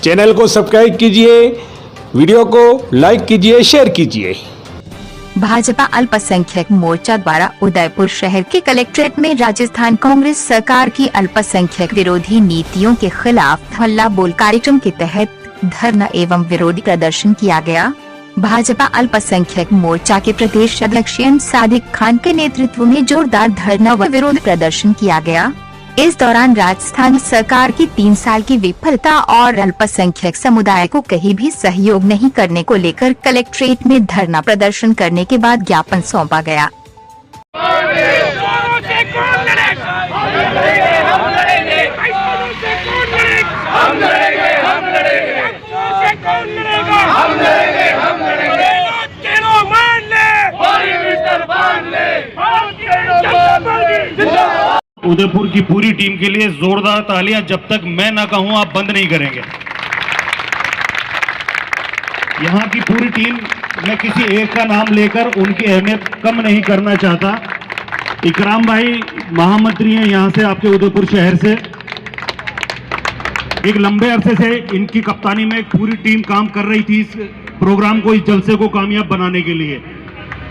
Channel को subscribe कीजिए, video को लाइक कीजिए, शेयर कीजिए। भाजपा अल्पसंख्यक मोर्चा द्वारा उदयपुर शहर के कलेक्ट्रेट में राजस्थान कांग्रेस सरकार की अल्पसंख्यक विरोधी नीतियों के खिलाफ हल्ला बोल कार्यक्रम के तहत धरना एवं विरोधी प्रदर्शन किया गया। भाजपा अल्पसंख्यक मोर्चा के प्रदेश अध्यक्ष सादिक खान के नेतृत्व में जोरदार धरना व विरोध प्रदर्शन किया गया। इस दौरान राजस्थान सरकार की 3 साल की विफलता और अल्पसंख्यक समुदाय को कहीं भी सहयोग नहीं करने को लेकर कलेक्ट्रेट में धरना प्रदर्शन करने के बाद ज्ञापन सौंपा गया। उदयपुर की पूरी टीम के लिए जोरदार तालियां। जब तक मैं ना कहूं आप बंद नहीं करेंगे। यहां की पूरी टीम, मैं किसी एक का नाम लेकर उनकी अहमियत कम नहीं करना चाहता। इकराम भाई महामंत्री हैं यहां से, आपके उदयपुर शहर से। एक लंबे अरसे से इनकी कप्तानी में एक पूरी टीम काम कर रही थी इस प्रोग्राम को, इस जलसे को कामयाब बनाने के लिए।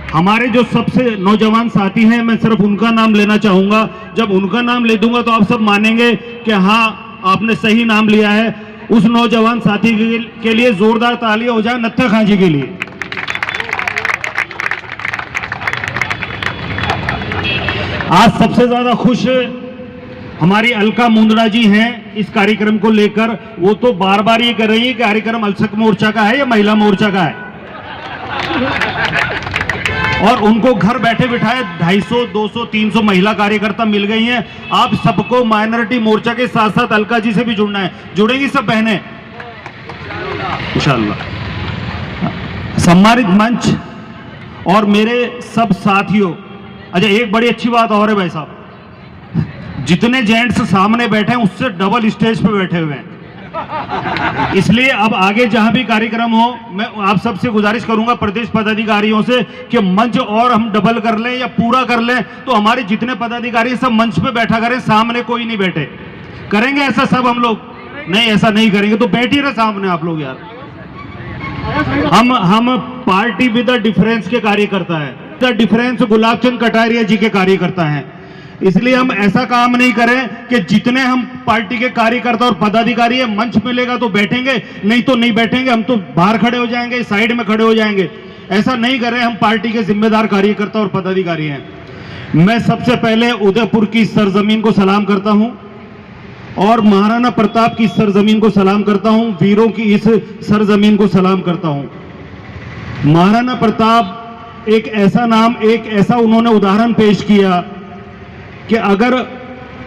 हमारे जो सबसे नौजवान साथी हैं, मैं सिर्फ उनका नाम लेना चाहूंगा। जब उनका नाम ले दूंगा तो आप सब मानेंगे कि हाँ आपने सही नाम लिया है। उस नौजवान साथी के लिए जोरदार तालियां हो जाए नत्था खां जी के लिए। आज सबसे ज्यादा खुश हमारी अलका मुंदड़ा जी हैं इस कार्यक्रम को लेकर। वो तो बार बार ये कर रही है कि कार्यक्रम अल्पसंख्यक मोर्चा का है या महिला मोर्चा का है, और उनको घर बैठे बिठाए 250, 200, 300 महिला कार्यकर्ता मिल गई हैं। आप सबको माइनॉरिटी मोर्चा के साथ साथ अलका जी से भी जुड़ना है। जुड़ेंगी सब बहनें इंशाअल्लाह। सम्मानित मंच और मेरे सब साथियों, अच्छा एक बड़ी अच्छी बात और है भाई साहब, जितने जेंट्स सामने बैठे हैं उससे डबल स्टेज पे बैठे हुए हैं। इसलिए अब आगे जहां भी कार्यक्रम हो, मैं आप सबसे गुजारिश करूंगा प्रदेश पदाधिकारियों से कि मंच और हम डबल कर लें या पूरा कर लें, तो हमारे जितने पदाधिकारी सब मंच पे बैठा करें, सामने कोई नहीं बैठे। करेंगे ऐसा सब हम लोग? नहीं, ऐसा नहीं करेंगे तो बैठिए रहे सामने आप लोग यार। हम पार्टी विद द डिफरेंस के कार्यकर्ता है। द डिफरेंस गुलाब चंद कटारिया जी के कार्यकर्ता हैं। इसलिए हम ऐसा काम नहीं करें कि जितने हम पार्टी के कार्यकर्ता और पदाधिकारी है, मंच मिलेगा तो बैठेंगे, नहीं तो नहीं बैठेंगे, हम तो बाहर खड़े हो जाएंगे, साइड में खड़े हो जाएंगे। ऐसा नहीं करें, हम पार्टी के जिम्मेदार कार्यकर्ता और पदाधिकारी हैं। मैं सबसे पहले उदयपुर की सरजमीन को सलाम करता हूं और महाराणा प्रताप की सरजमीन को सलाम करता हूं, वीरों की इस सरजमीन को सलाम करता हूं। महाराणा प्रताप एक ऐसा नाम, एक ऐसा उन्होंने उदाहरण पेश किया कि अगर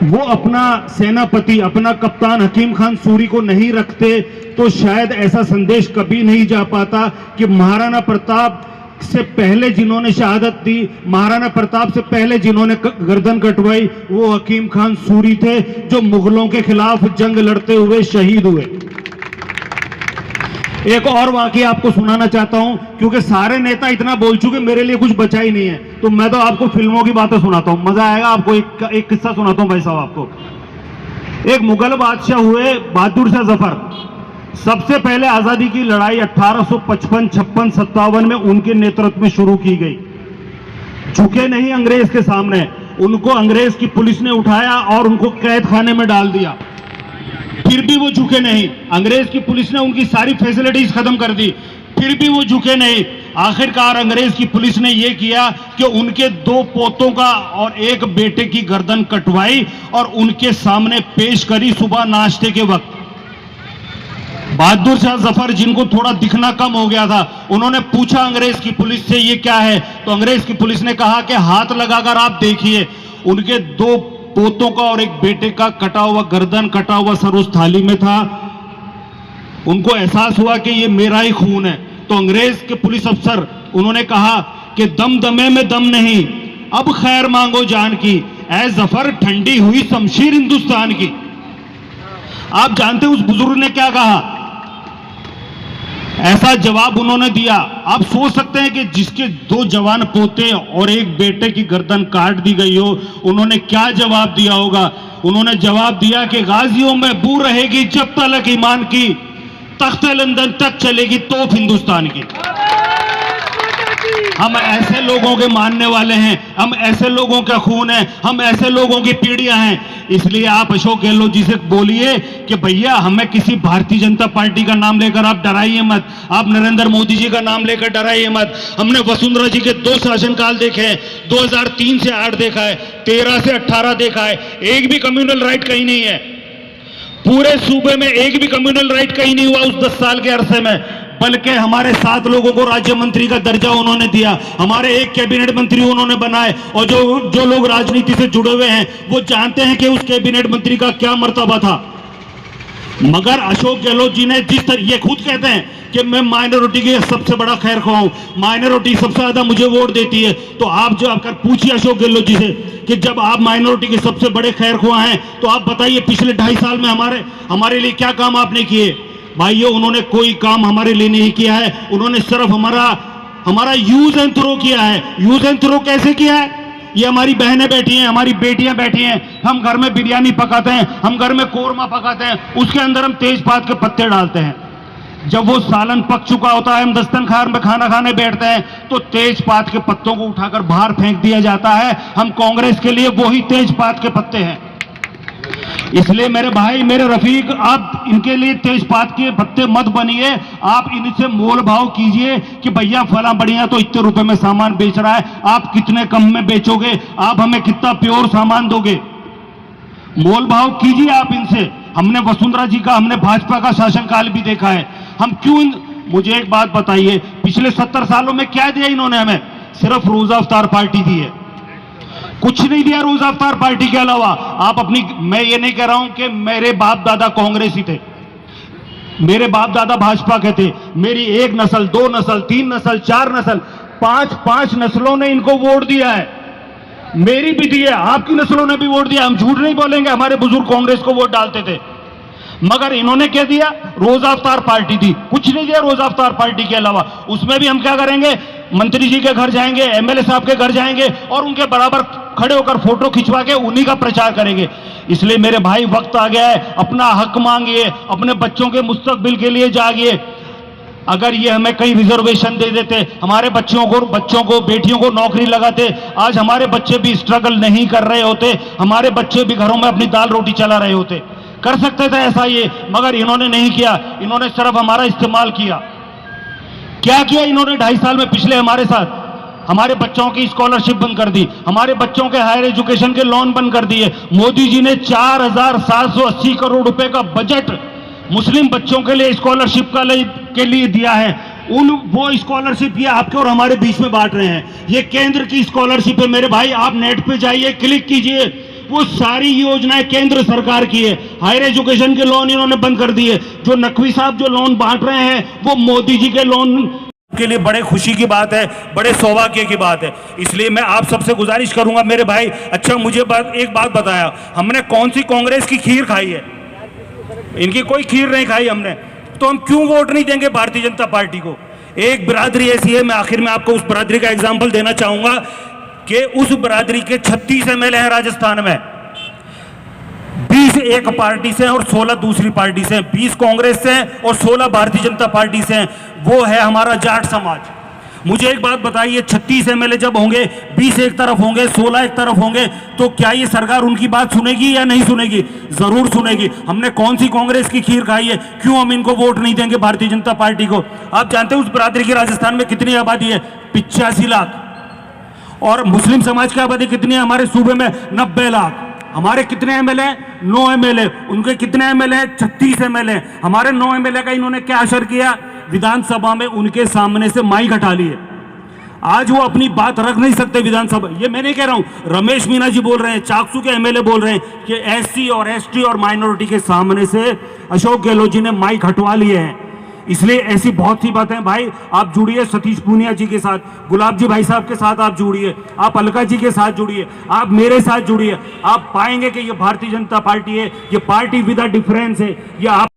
वो अपना सेनापति, अपना कप्तान हकीम खान सूरी को नहीं रखते तो शायद ऐसा संदेश कभी नहीं जा पाता कि महाराणा प्रताप से पहले जिन्होंने शहादत दी, महाराणा प्रताप से पहले जिन्होंने गर्दन कटवाई, वो हकीम खान सूरी थे, जो मुगलों के खिलाफ जंग लड़ते हुए शहीद हुए। एक और वाकया आपको सुनाना चाहता हूं, क्योंकि सारे नेता इतना बोल चुके, मेरे लिए कुछ बचा ही नहीं है, तो मैं तो आपको फिल्मों की बातें सुनाता हूं, मजा आएगा आपको। एक किस्सा सुनाता हूं भाई साहब आपको। एक मुगल बादशाह हुए बहादुर शाह जफर। सबसे पहले आजादी की लड़ाई 1855, 56, 57 में उनके नेतृत्व में शुरू की गई। झुके नहीं अंग्रेज के सामने, उनको अंग्रेज की पुलिस ने उठाया और उनको कैद खाने में डाल दिया। फिर भी वो झुके नहीं। अंग्रेज की पुलिस ने उनकी सारी फैसिलिटीज खत्म कर दी, फिर भी वो झुके नहीं। आखिरकार अंग्रेज की पुलिस ने यह किया कि उनके 2 पोतों का और 1 बेटे की गर्दन कटवाई और उनके सामने पेश करी सुबह नाश्ते के वक्त। बहादुर शाह जफर, जिनको थोड़ा दिखना कम हो गया था, उन्होंने पूछा अंग्रेज की पुलिस से ये क्या है, तो अंग्रेज की पुलिस ने कहा कि हाथ लगाकर आप देखिए। उनके 2 पोतों का और 1 बेटे का कटा हुआ गर्दन, कटा हुआ सर उस थाली में था। उनको एहसास हुआ कि ये मेरा ही खून है। तो अंग्रेज के पुलिस अफसर, उन्होंने कहा कि दम दमे में दम नहीं, अब खैर मांगो जान की, ऐ जफर ठंडी हुई शमशीर हिंदुस्तान की। आप जानते उस बुजुर्ग ने क्या कहा? ऐसा जवाब उन्होंने दिया। आप सोच सकते हैं कि जिसके 2 जवान पोते और 1 बेटे की गर्दन काट दी गई हो, उन्होंने क्या जवाब दिया होगा। उन्होंने जवाब दिया कि गाजियों में बू रहेगी जब तलक ईमान की, तख्ते लंदन तक चलेगी तोप हिंदुस्तान की। हम ऐसे लोगों के मानने वाले हैं, हम ऐसे लोगों का खून है, हम ऐसे लोगों की पीढ़ियां हैं। इसलिए आप अशोक गहलोत जी से बोलिए कि भैया हमें किसी भारतीय जनता पार्टी का नाम लेकर आप डराइए मत, आप नरेंद्र मोदी जी का नाम लेकर डराइए मत। हमने वसुंधरा जी के 2 शासनकाल देखे हैं, 2003 से 8 देखा है, 13 से 18 देखा है, एक भी कम्युनल राइट कहीं नहीं है। पूरे सूबे में एक भी कम्युनल राइट कहीं नहीं हुआ उस 10 साल के अरसे में, बल्कि हमारे 7 लोगों को राज्य मंत्री का दर्जा उन्होंने दिया, हमारे 1 कैबिनेट मंत्री उन्होंने बनाए। और जो लोग राजनीति से जुड़े हुए हैं वो जानते हैं कि उस कैबिनेट मंत्री का क्या मर्तबा था। मगर अशोक गहलोत जी ने जिस तरह, ये खुद कहते हैं कि मैं माइनॉरिटी के सबसे बड़ा खैर ख्वाह हूं, माइनॉरिटी सबसे ज्यादा मुझे वोट देती है। तो आप जो अगर पूछिए अशोक गहलोत जी से कि जब आप माइनॉरिटी के सबसे बड़े खैर ख्वाह हैं तो आप बताइए पिछले 2.5 साल में हमारे लिए क्या काम आपने किए। भाइयों, उन्होंने कोई काम हमारे लिए नहीं किया है, उन्होंने सिर्फ हमारा यूज एंड थ्रो किया है। यूज एंड थ्रो कैसे किया है? ये हमारी बहनें बैठी हैं, हमारी बेटियां बैठी हैं, हम घर में बिरयानी पकाते हैं, हम घर में कोरमा पकाते हैं, उसके अंदर हम तेजपात के पत्ते डालते हैं। जब वो सालन पक चुका होता है, हम दस्तरखान में खाना खाने बैठते हैं तो तेजपात के पत्तों को उठाकर बाहर फेंक दिया जाता है। हम कांग्रेस के लिए वही तेजपात के पत्ते हैं। इसलिए मेरे भाई, मेरे रफीक, आप इनके लिए तेजपात के पत्ते मत बनिए। आप इनसे मोल भाव कीजिए कि भैया फला बढ़िया तो इतने रुपए में सामान बेच रहा है, आप कितने कम में बेचोगे, आप हमें कितना प्योर सामान दोगे, मोल भाव कीजिए आप इनसे। हमने वसुंधरा जी का, हमने भाजपा का शासनकाल भी देखा है। हम क्यों मुझे एक बात बताइए, पिछले 70 सालों में क्या दिया इन्होंने हमें? सिर्फ रोजा अफ्तार पार्टी दी है, कुछ नहीं दिया रोजा अफ्तार पार्टी के अलावा। आप अपनी, मैं ये नहीं कह रहा हूं कि मेरे बाप दादा कांग्रेसी थे, मेरे बाप दादा भाजपा के थे। मेरी 1 नस्ल, 2 नस्ल, 3 नस्ल, 4 नस्ल, 5 नस्लों ने इनको वोट दिया है। मेरी भी दी है, आपकी नस्लों ने भी वोट दिया। हम झूठ नहीं बोलेंगे, हमारे बुजुर्ग कांग्रेस को वोट डालते थे। मगर इन्होंने क्या दिया? रोजा अफ्तार पार्टी दी, कुछ नहीं दिया रोजा अफ्तार पार्टी के अलावा। उसमें भी हम क्या करेंगे? मंत्री जी के घर जाएंगे, एमएलए साहब के घर जाएंगे और उनके बराबर खड़े होकर फोटो खिंचवा के उन्हीं का प्रचार करेंगे। इसलिए मेरे भाई, वक्त आ गया है, अपना हक मांगिए, अपने बच्चों के मुस्तकबिल के लिए जागिए। अगर ये हमें कहीं रिजर्वेशन दे देते, हमारे बच्चों को बेटियों को नौकरी लगाते, आज हमारे बच्चे भी स्ट्रगल नहीं कर रहे होते, हमारे बच्चे भी घरों में अपनी दाल रोटी चला रहे होते। कर सकते थे ऐसा ये, मगर इन्होंने नहीं किया। इन्होंने सिर्फ हमारा इस्तेमाल किया। क्या किया इन्होंने 2.5 साल में पिछले हमारे साथ? हमारे बच्चों की स्कॉलरशिप बंद कर दी, हमारे बच्चों के हायर एजुकेशन के लोन बंद कर दिए। मोदी जी ने 4780 करोड़ रुपए का बजट मुस्लिम बच्चों के लिए स्कॉलरशिप के लिए दिया है। वो स्कॉलरशिप ये आपके और हमारे बीच में बांट रहे हैं। ये केंद्र की स्कॉलरशिप है मेरे भाई, आप नेट पे जाइए, क्लिक कीजिए, वो सारी योजनाएं केंद्र सरकार की है। हायर एजुकेशन के लोन इन्होंने बंद कर दिए। जो नकवी साहब जो लोन बांट रहे हैं वो मोदी जी के लोन के लिए बड़े खुशी की बात है, बड़े सौभाग्य की बात है। इसलिए मैं आप सबसे गुजारिश करूंगा मेरे भाई, अच्छा मुझे एक बात बताया, हमने कौन सी कांग्रेस की खीर खाई है? इनकी कोई खीर नहीं खाई हमने, तो हम क्यों वोट नहीं देंगे भारतीय जनता पार्टी को? एक बिरादरी ऐसी है, मैं आखिर में आपको उस बिरादरी का एग्जाम्पल देना चाहूंगा कि उस बिरादरी के 36 एमएलए हैं राजस्थान में, 20 एक पार्टी से हैं और 16 दूसरी पार्टी से हैं, 20 कांग्रेस से हैं और 16 भारतीय जनता पार्टी से हैं। वो है हमारा जाट समाज। मुझे एक बात बताइए, 36 एमएलए जब होंगे, 20 एक तरफ होंगे, 16 एक तरफ होंगे, तो क्या ये सरकार उनकी बात सुनेगी या नहीं सुनेगी? जरूर सुनेगी। हमने कौन सी कांग्रेस की खीर खाई है? क्यों हम इनको वोट नहीं देंगे भारतीय जनता पार्टी को? आप जानते हैं उस बिरादरी की राजस्थान में कितनी आबादी है? 85 लाख। और मुस्लिम समाज की आबादी कितनी है हमारे सूबे में? 90 लाख। हमारे कितने एमएलए? 9 एमएलए। उनके कितने एमएलए? 36 एमएलए। हमारे 9 एमएलए का इन्होंने क्या असर किया? विधानसभा में उनके सामने से माइक हटा लिए। आज वो अपनी बात रख नहीं सकते विधानसभा। ये मैं नहीं कह रहा हूं, रमेश मीना जी बोल रहे हैं, चाकसू के एमएलए बोल रहे हैं कि एससी और एसटी और माइनॉरिटी के सामने से अशोक गहलोत जी ने माइक हटवा लिए हैं। इसलिए ऐसी बहुत सी बातें भाई, आप जुड़िए सतीश पूनिया जी के साथ, गुलाब जी भाई साहब के साथ आप जुड़िए, आप अलका जी के साथ जुड़िए, आप मेरे साथ जुड़िए। आप पाएंगे कि ये भारतीय जनता पार्टी है, ये पार्टी विद अ डिफरेंस है। ये आप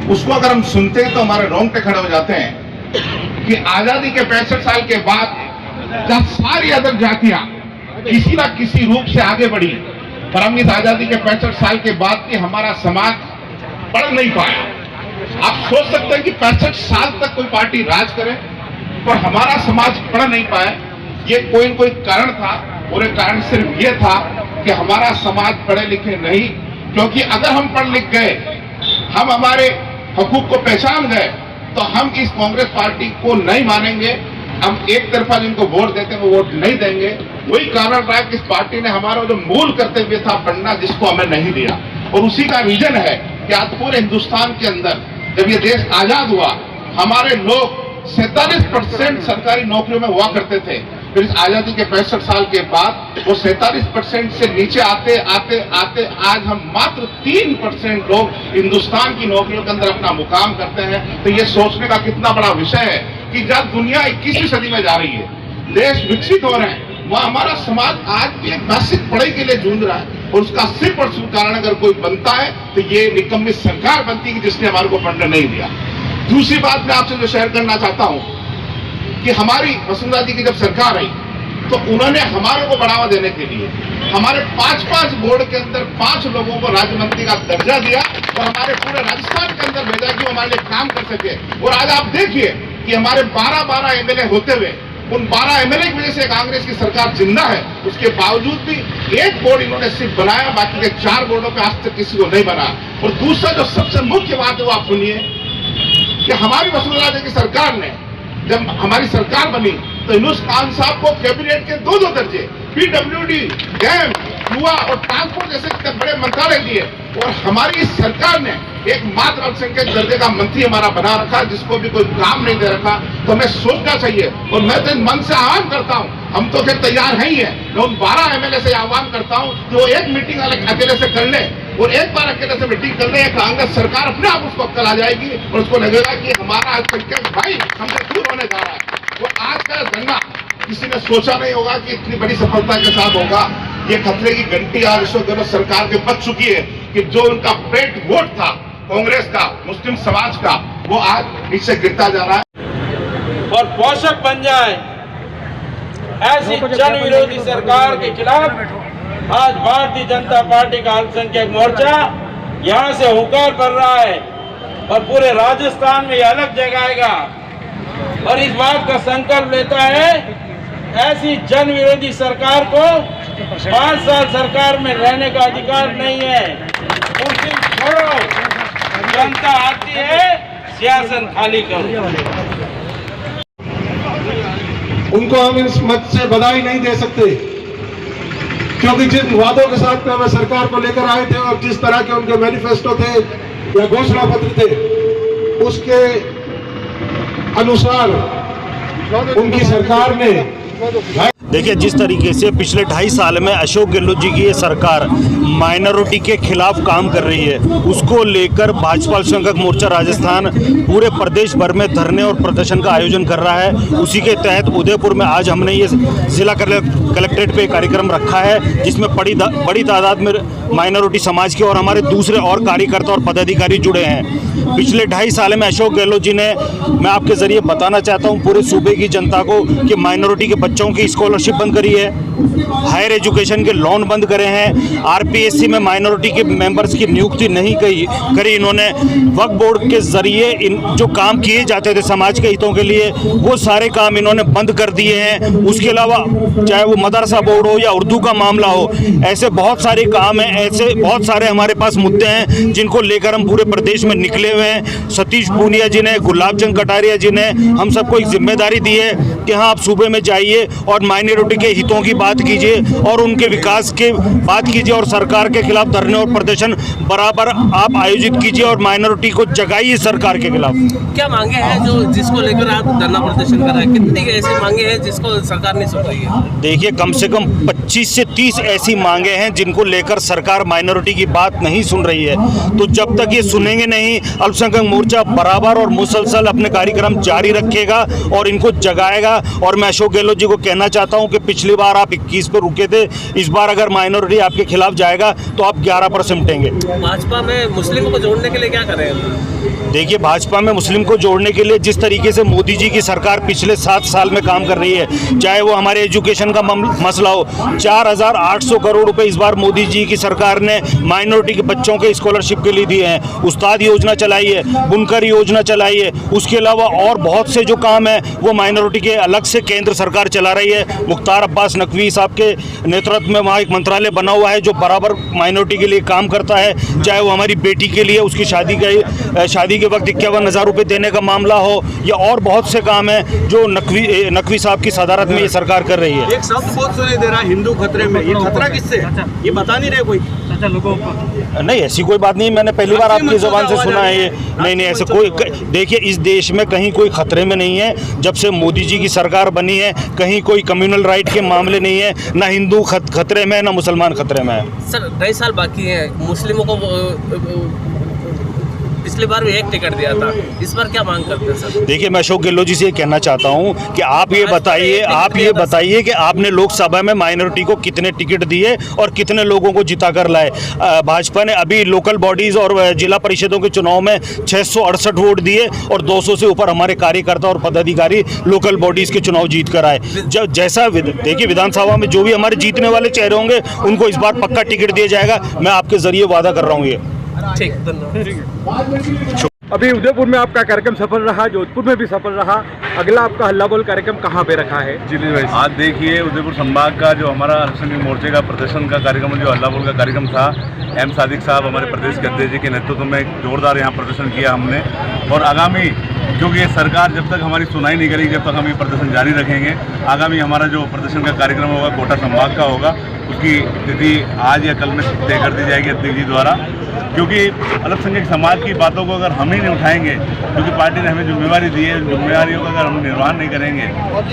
उसको अगर हम सुनते हैं तो हमारे रोंगटे खड़े हो जाते हैं कि आजादी के 65 साल के बाद जब सारी अदर जातियां किसी ना किसी रूप से आगे बढ़ी, पर हम इस आजादी के 65 साल के बाद भी हमारा समाज बढ़ नहीं पाया। आप सोच सकते हैं कि 65 साल तक कोई पार्टी राज करे पर हमारा समाज पढ़ नहीं पाए। ये कोई न कोई कारण था और एक कारण सिर्फ ये था कि हमारा समाज पढ़े लिखे नहीं, क्योंकि अगर हम पढ़ लिख गए, हम हमारे हकूक को पहचान गए, तो हम इस कांग्रेस पार्टी को नहीं मानेंगे, हम एक तरफा जिनको वोट देते हैं वो वोट नहीं देंगे। वही कारण रहा कि इस पार्टी ने हमारा जो मूल कर्तव्य था पढ़ना, जिसको हमें नहीं दिया, और उसी का रीजन है कि आज पूरे हिंदुस्तान के अंदर जब ये देश आजाद हुआ, हमारे लोग 47% सरकारी नौकरियों में हुआ करते थे। फिर इस आजादी के 65 साल के बाद वो 47% से नीचे आते आते आते आज हम मात्र 3% लोग हिंदुस्तान की नौकरियों के अंदर अपना मुकाम करते हैं। तो ये सोचने का कितना बड़ा विषय है कि जब दुनिया 21वीं सदी में जा रही है, देश विकसित हो रहे हैं, वह हमारा समाज आज भी एक बेसिक पढ़ाई के लिए जूझ रहा है, और उसका सिर्फ और सिर्फ कारण अगर कोई बनता है तो ये निकम्मी सरकार बनती है जिसने हमारे को पढ़ने नहीं दिया। दूसरी बात मैं आपसे जो शेयर करना चाहता हूं कि हमारी वसुंधरा जी की जब सरकार आई तो उन्होंने हमारे को बढ़ावा देने के लिए हमारे 5-5 बोर्ड के अंदर 5 लोगों को राज्य मंत्री का दर्जा दिया और हमारे पूरे राजस्थान के अंदर भेजा कि वो हमारे लिए काम कर सके। और आज आप देखिए कि हमारे 12 एमएलए होते हुए, उन 12 एमएलए की वजह से कांग्रेस की सरकार जिंदा है। उसके बावजूद भी एक बोर्ड इन्होंने सिर्फ बनाया, बाकी के 4 बोर्डों पे आज तक किसी को नहीं बना। और दूसरा जो सबसे मुख्य बात है वो आप सुनिए कि हमारी वसुंधरा जी की सरकार ने जब हमारी सरकार बनी तो यूनुस खान साहब को कैबिनेट के 2 दर्जे, पीडब्ल्यूडी, डैम, युवा और ट्रांसपोर्ट जैसे बड़े मंत्रालय दिए, और हमारी इस सरकार ने एक मात्र अल्पसंख्यक दर्जे का मंत्री हमारा बना रखा, जिसको भी कोई काम नहीं दे रखा। तो हमें सोचना चाहिए, और मैं तो मन से आह्वान करता हूं, हम तो फिर तैयार हैं ही है, मैं उन 12 एमएलए से आह्वान करता हूं कि वो एक मीटिंग अकेले से कर ले, और एक बार अकेले से मीटिंग कर ले, कांग्रेस सरकार अपने आप उसको अक्ल आ जाएगी और उसको लगेगा कि हमारा अल्पसंख्यक भाई हमसे दूर होने जा रहा है। वो आज का दंगा किसी ने सोचा नहीं होगा कि इतनी बड़ी सफलता के साथ होगा। ये खतरे की घंटी आज इस वक्त सरकार के बज चुकी है कि जो उनका पेट वोट था कांग्रेस का, मुस्लिम समाज का, वो आज नीचे गिरता जा रहा है और पोषक बन जाए ऐसी जन विरोधी सरकार के खिलाफ आज भारतीय जनता पार्टी का अल्पसंख्यक मोर्चा यहाँ से हुंकार भर रहा है और पूरे राजस्थान में यह अलग जगाएगा और इस बात का संकल्प लेता है ऐसी जन विरोधी सरकार को 5 साल सरकार में रहने का अधिकार नहीं है। कुर्सी छोड़ो, जनता आती है, सियासत खाली करो। उनको हम इस मत से बधाई नहीं दे सकते, क्योंकि जिन वादों के साथ में हमें सरकार को लेकर आए थे और जिस तरह के उनके मैनिफेस्टो थे या घोषणा पत्र थे, उसके अनुसार उनकी सरकार ने देखिए, जिस तरीके से पिछले 2.5 साल में अशोक गहलोत जी की ये सरकार माइनॉरिटी के खिलाफ काम कर रही है, उसको लेकर भाजपा अल्पसंख्यक मोर्चा राजस्थान पूरे प्रदेश भर में धरने और प्रदर्शन का आयोजन कर रहा है। उसी के तहत उदयपुर में आज हमने ये जिला कलेक्ट्रेट पे कार्यक्रम रखा है, जिसमें बड़ी तादाद में माइनॉरिटी समाज के और हमारे दूसरे और कार्यकर्ता और पदाधिकारी जुड़े हैं। पिछले 2.5 साल में अशोक गहलोत जी ने, मैं आपके जरिए बताना चाहता हूँ पूरे सूबे की जनता को, कि माइनॉरिटी के बच्चों की स्कॉलरशिप बंद करी है, हायर एजुकेशन के लोन बंद करे हैं, आरपीएससी में माइनॉरिटी के मेंबर्स की नियुक्ति नहीं करी इन्होंने, वक्फ बोर्ड के जरिए जो काम किए जाते थे समाज के हितों के लिए वो सारे काम इन्होंने बंद कर दिए हैं। उसके अलावा चाहे वो मदरसा बोर्ड हो या उर्दू का मामला हो, ऐसे बहुत सारे काम हैं, ऐसे बहुत सारे हमारे पास मुद्दे हैं जिनको लेकर हम पूरे प्रदेश में निकले हुए हैं। सतीश पूनिया जी ने, गुलाब चंद कटारिया जी ने हम सबको एक जिम्मेदारी दी है कि हाँ, आप सूबे में जाइए और माइनॉरिटी के हितों की बात कीजिए और उनके विकास की बात कीजिए और सरकार के खिलाफ धरने और प्रदर्शन बराबर आप आयोजित कीजिए और माइनॉरिटी को जगाइए सरकार के खिलाफ। क्या मांगे हैं जो जिसको लेकर आप धरना प्रदर्शन कर रहे हैं? कितनी ऐसी मांगे हैं जिसको सरकार नहीं सुन रही है? देखिए, कम से कम 25 से 30 ऐसी मांगे हैं जिनको लेकर सरकार माइनॉरिटी की बात नहीं सुन रही है। तो जब तक ये सुनेंगे नहीं, अल्पसंख्यक मोर्चा बराबर और मुसलसल अपने कार्यक्रम जारी रखेगा और इनको जगाएगा। और मैं अशोक गहलोत जी को कहना चाहता हूं कि पिछली बार आप 21 पर रुके थे। इस बार अगर माइनॉरिटी आपके खिलाफ जाएगा तो आप 11 पर सिमटेंगे। भाजपा में मुस्लिमों को जोड़ने के लिए क्या करें? देखिए, भाजपा में मुस्लिम को जोड़ने के लिए जिस तरीके से मोदी जी की सरकार पिछले 7 साल में काम कर रही है, चाहे वो हमारे एजुकेशन का मसला हो, 4,800 करोड़ रुपए इस बार मोदी जी की सरकार ने माइनॉरिटी के बच्चों के स्कॉलरशिप के लिए दिए हैं। उस्ताद योजना चलाई है, बुनकर योजना चलाई है। उसके अलावा और बहुत से जो काम है वो माइनॉरिटी के अलग से केंद्र सरकार चला रही है। मुख्तार अब्बास नकवी साहब के नेतृत्व में वहाँ एक मंत्रालय बना हुआ है जो बराबर माइनॉरिटी के लिए काम करता है। चाहे वो हमारी बेटी के लिए उसकी शादी के वक्त 51,000 रुपये देने का मामला हो, या और बहुत से काम हैं जो नकवी साहब की सदारत में ये सरकार कर रही है। एक शब्द बहुत सुनाई दे रहा है, हिंदू खतरे में। ये खतरा किससे है? ये बता नहीं रहे कोई लोगों को। नहीं, ऐसी कोई बात नहीं, मैंने पहली बार आपकी जुबान से सुना है ये। नहीं, ऐसे कोई, देखिए इस देश में कहीं कोई खतरे में नहीं है। जब से मोदी जी की सरकार बनी है कहीं कोई कम्युनल राइट के मामले नहीं है, ना हिंदू खतरे में, ना मुसलमान खतरे में है। सर 2.5 साल बाकी हैं, मुस्लिमों को पिछली बार भी एक टिकट दिया था, इस बार क्या मांग करते हैं सर? देखिए, मैं अशोक गहलोत जी से ये कहना चाहता हूँ कि आप ये बताइए कि आपने लोकसभा में माइनॉरिटी को कितने टिकट दिए और कितने लोगों को जिता कर लाए। भाजपा ने अभी लोकल बॉडीज़ और जिला परिषदों के चुनाव में 668 वोट दिए और 200 से ऊपर हमारे कार्यकर्ता और पदाधिकारी लोकल बॉडीज़ के चुनाव जीत कर आए। जब जैसा देखिए विधानसभा में जो भी हमारे जीतने वाले चेहरे होंगे उनको इस बार पक्का टिकट दिया जाएगा। मैं आपके जरिए वादा कर रहा हूँ ये। ठीक, धन्यवाद। अभी उदयपुर में आपका कार्यक्रम सफल रहा, जोधपुर में भी सफल रहा। अगला आपका हल्ला बोल कार्यक्रम कहाँ पे रखा है? जी भाई, आज देखिए उदयपुर संभाग का जो हमारा अल्पसंख्यक मोर्चे का प्रदर्शन का कार्यक्रम, जो हल्ला बोल का कार्यक्रम था, एम सादिक साहब हमारे प्रदेश के अध्यक्ष जी के नेतृत्व में जोरदार यहाँ प्रदर्शन किया हमने। और आगामी, क्योंकि ये सरकार जब तक हमारी सुनाई नहीं करेगी, जब तक हम ये प्रदर्शन जारी रखेंगे। आगामी हमारा जो प्रदर्शन का कार्यक्रम होगा कोटा संभाग का होगा, उसकी तिथि आज या कल में तय कर दी जाएगी अध्यक्ष जी द्वारा। क्योंकि अल्पसंख्यक समाज की बातों को अगर हम ही नहीं उठाएंगे, क्योंकि पार्टी ने हमें जिम्मेवारी दी है, जिम्मेवारियों का अगर हम निर्वहन नहीं करेंगे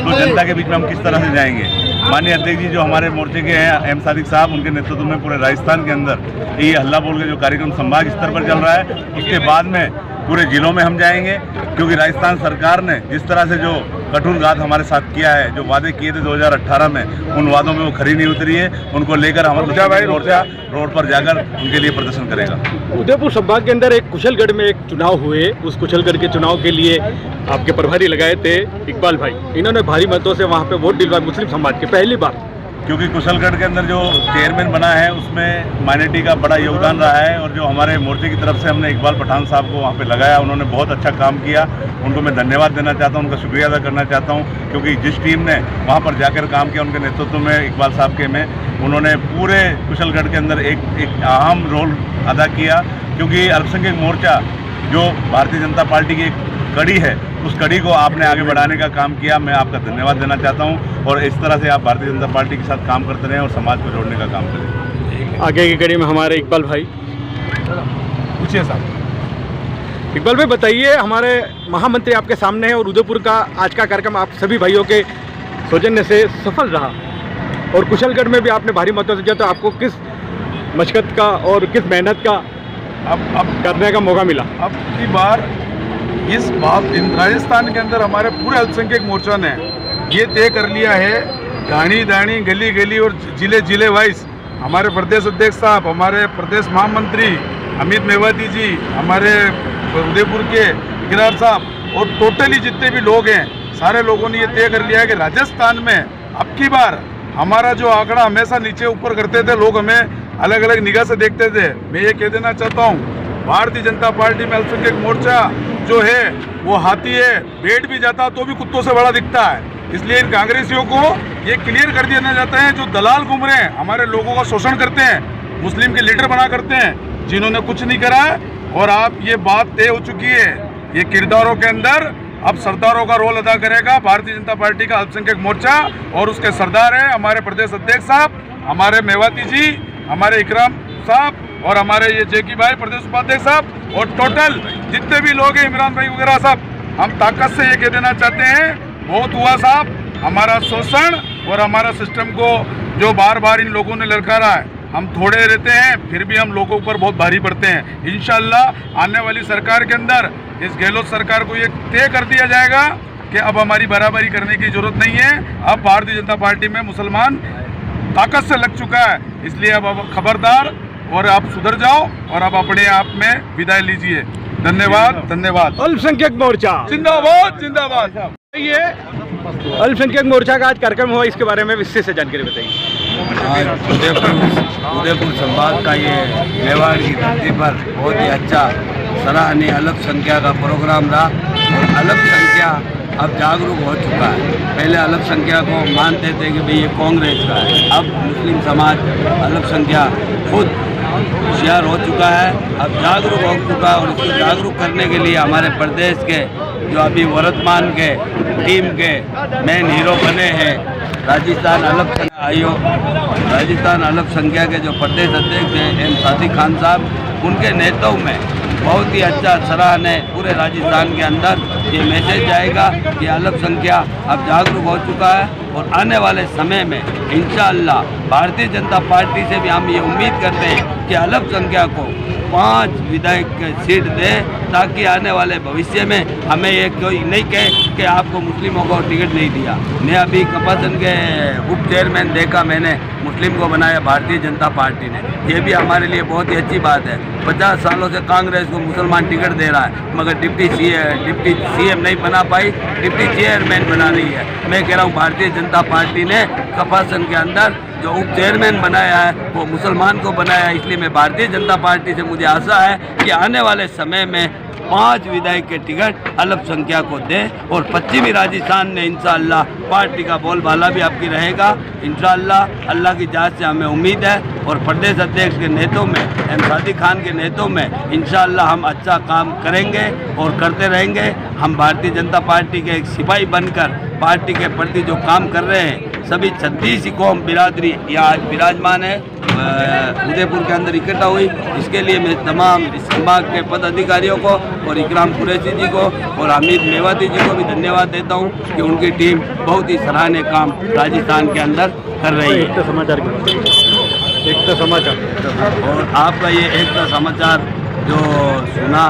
तो जनता के बीच में हम किस तरह से जाएंगे। माननीय अध्यक्ष जी जो हमारे मोर्चे के हैं एम सादिक साहब, उनके नेतृत्व में पूरे राजस्थान के अंदर ये हल्ला बोल के जो कार्यक्रम संभाग स्तर पर चल रहा है, उसके बाद में पूरे जिलों में हम जाएंगे। क्योंकि राजस्थान सरकार ने जिस तरह से जो कठोर घात हमारे साथ किया है, जो वादे किए थे 2018 में, उन वादों में वो खरी नहीं उतरी है। उनको लेकर हमारा मोर्चा रोड पर जाकर उनके लिए प्रदर्शन करेगा। उदयपुर संभाग के अंदर एक कुशलगढ़ में एक चुनाव हुए, उस कुशलगढ़ के चुनाव के लिए आपके प्रभारी लगाए थे इकबाल भाई। इन्होंने भारी मतों से वहाँ पे वोट दिलवाए मुस्लिम समाज के, पहली बार। क्योंकि कुशलगढ़ के अंदर जो चेयरमैन बना है उसमें माइनॉरिटी का बड़ा योगदान रहा है। और जो हमारे मोर्चे की तरफ से हमने इकबाल पठान साहब को वहाँ पे लगाया, उन्होंने बहुत अच्छा काम किया। उनको मैं धन्यवाद देना चाहता हूँ, उनका शुक्रिया अदा करना चाहता हूँ। क्योंकि जिस टीम ने वहाँ पर जाकर काम किया उनके नेतृत्व में, इकबाल साहब के में, उन्होंने पूरे कुशलगढ़ के अंदर एक अहम रोल अदा किया। क्योंकि अल्पसंख्यक मोर्चा जो भारतीय जनता पार्टी की एक कड़ी है, उस कड़ी को आपने आगे बढ़ाने का काम किया। मैं आपका धन्यवाद देना चाहता हूं। और इस तरह से आप भारतीय जनता पार्टी के साथ काम करते रहें और समाज को जोड़ने का काम करें। आगे की कड़ी में हमारे इकबाल भाई पूछिए साहब। इकबाल भाई बताइए, हमारे महामंत्री आपके सामने है और उदयपुर का आज का कार्यक्रम आप सभी भाइयों के सौजन्य से सफल रहा और कुशलगढ़ में भी आपने भारी मतों से जीता, तो आपको किस मशक्कत का और किस मेहनत का अब करने का मौका मिला? अब की बार इस बात राजस्थान के अंदर हमारे पूरे अल्पसंख्यक मोर्चा ने ये तय कर लिया है, दानी दानी गली गली और जिले जिले वाइज हमारे प्रदेश अध्यक्ष साहब, हमारे प्रदेश महामंत्री अमित मेवाती जी, हमारे उदयपुर के इकरार साहब और टोटली जितने भी लोग हैं, सारे लोगों ने ये तय कर लिया है कि राजस्थान में अब की बार हमारा जो आंकड़ा हमेशा नीचे ऊपर करते थे, लोग हमें अलग अलग निगाह से देखते थे। मैं ये कह देना चाहता हूँ, भारतीय जनता पार्टी में अल्पसंख्यक मोर्चा जो है वो हाथी है, बैठ भी जाता तो भी कुत्तों से बड़ा दिखता है। इसलिए इन कांग्रेसियों को ये क्लियर कर दिया जाता है, जो दलाल घूम रहे हैं, हमारे लोगों का शोषण करते हैं, मुस्लिम के लीडर बना करते हैं, जिन्होंने कुछ नहीं करा है। और आप ये बात तय हो चुकी है, ये किरदारों के अंदर अब सरदारों का रोल अदा करेगा भारतीय जनता पार्टी का अल्पसंख्यक मोर्चा। और उसके सरदार है हमारे प्रदेश अध्यक्ष साहब, हमारे मेवाती जी, हमारे इकराम साहब और हमारे ये जेकी भाई प्रदेश उपाध्यक्ष साहब और टोटल जितने भी लोग हैं, इमरान भाई वगैरह साहब, हम ताकत से ये कह देना चाहते हैं, बहुत हुआ साहब हमारा शोषण और हमारा सिस्टम को जो बार बार इन लोगों ने ललकारा है। हम थोड़े रहते हैं फिर भी हम लोगों पर बहुत भारी पड़ते हैं। इंशाल्लाह आने वाली सरकार के अंदर इस गहलोत सरकार को ये तय कर दिया जाएगा कि अब हमारी बराबरी करने की जरूरत नहीं है। अब भारतीय जनता पार्टी में मुसलमान ताकत से लग चुका है। इसलिए अब खबरदार, और आप सुधर जाओ और अब अपने आप में विदाई लीजिए। धन्यवाद, धन्यवाद। अल्पसंख्यक मोर्चा जिंदाबाद, जिंदाबाद। ये अल्पसंख्यक मोर्चा का आज कार्यक्रम हुआ, इसके बारे में विशेष जानकारी बताइए। आज उदयपुर संभाग का ये मेवाड़ की धरती पर बहुत ही अच्छा सराहनीय अल्पसंख्या का प्रोग्राम रहा और अल्पसंख्या अब जागरूक हो चुका है। पहले अल्पसंख्या को मानते थे कि भाई ये कांग्रेस का है, अब मुस्लिम समाज अल्पसंख्या खुद होशियार हो चुका है, अब जागरूक हो चुका है। और इसको जागरूक करने के लिए हमारे प्रदेश के जो अभी वर्तमान के टीम के मेन हीरो बने हैं राजस्थान अल्पसंख्या के जो प्रदेश अध्यक्ष हैं एम सादिक खान साहब, उनके नेतृत्व में बहुत ही अच्छा सराहनीय पूरे राजस्थान के अंदर ये मैसेज जाएगा कि अल्पसंख्या अब जागरूक हो चुका है। और आने वाले समय में इंशाअल्लाह भारतीय जनता पार्टी से भी हम ये उम्मीद करते हैं कि अल्पसंख्या को 5 विधायक सीट दे, ताकि आने वाले भविष्य में हमें ये कोई नहीं कहे कि आपको मुस्लिमों को टिकट नहीं दिया। मैं अभी कपासन के उप चेयरमैन देखा, मैंने मुस्लिम को बनाया भारतीय जनता पार्टी ने, ये भी हमारे लिए बहुत ही अच्छी बात है। 50 सालों से कांग्रेस को मुसलमान टिकट दे रहा है, मगर डिप्टी सीएम नहीं बना पाई, डिप्टी चेयरमैन बना रही है। मैं कह रहा हूँ भारतीय जनता पार्टी ने कपासन के अंदर जो उप चेयरमैन बनाया है वो मुसलमान को बनाया है। इसलिए मैं भारतीय जनता पार्टी से मुझे आशा है कि आने वाले समय में 5 विधायक के टिकट अल्पसंख्या को दे। और पश्चिमी राजस्थान में इंशाअल्लाह पार्टी का बोलबाला भी आपकी रहेगा इंशाअल्लाह। अल्लाह की जात से हमें उम्मीद है और प्रदेश अध्यक्ष के नेतृत्व में एम सादिक खान के नेतृत्व में इंशाअल्लाह हम अच्छा काम करेंगे और करते रहेंगे। हम भारतीय जनता पार्टी के एक सिपाही बनकर पार्टी के प्रति जो काम कर रहे हैं, सभी 36 कौम बिरादरी यहाँ आज विराजमान है, उदयपुर के अंदर इकट्ठा हुई। इसके लिए मैं तमाम इस संभाग के पदाधिकारियों को और इकराम कुरैशी जी को और हामिद मेवाती जी को भी धन्यवाद देता हूँ कि उनकी टीम बहुत ही सराहनीय काम राजस्थान के अंदर कर रही है। एकता समाचार और आपका ये एकता समाचार जो सुना,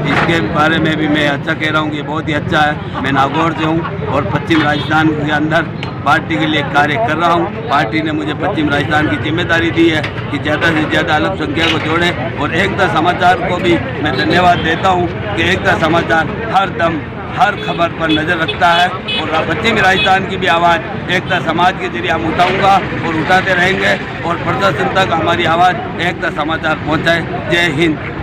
इसके बारे में भी मैं अच्छा कह रहा हूँ कि बहुत ही अच्छा है। मैं नागौर से हूँ और पश्चिम राजस्थान के अंदर पार्टी के लिए कार्य कर रहा हूँ। पार्टी ने मुझे पश्चिम राजस्थान की जिम्मेदारी दी है कि ज़्यादा से ज़्यादा अल्पसंख्या को जोड़ें। और एकता समाचार को भी मैं धन्यवाद देता हूँ कि एकता समाचार हर दम हर खबर पर नज़र रखता है। और पश्चिमी राजस्थान की भी आवाज़ एकता समाज के जरिए हम उठाऊँगा और उठाते रहेंगे और प्रशासन तक हमारी आवाज़ एकता समाचार पहुँचाए। जय हिंद।